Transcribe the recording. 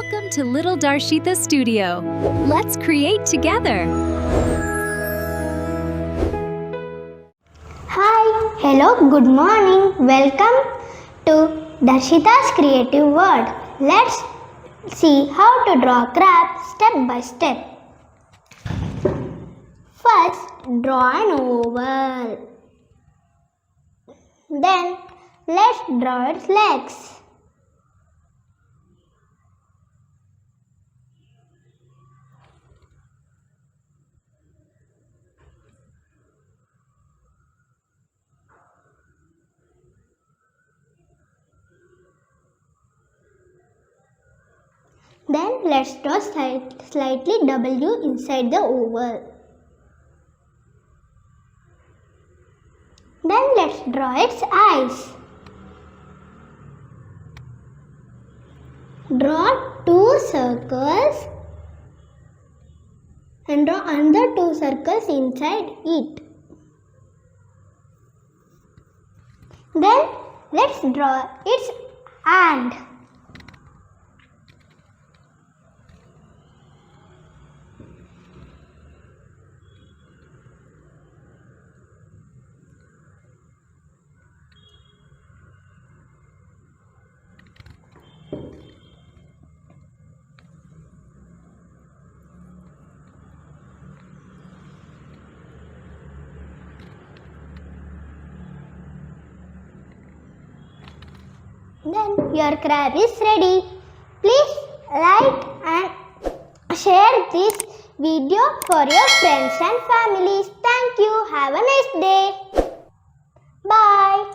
Welcome to Little Darshita Studio. Let's create together. Hi, hello, good morning. Welcome to Darshita's Creative World. Let's see how to draw a crab step by step. First, draw an oval. Then, let's draw its legs. Then let's draw slightly W inside the oval. Then let's draw its eyes. Draw two circles and draw another two circles inside it. Then let's draw its hand. Then your crab is ready. Please like and share this video for your friends and families. Thank you. Have a nice day. Bye.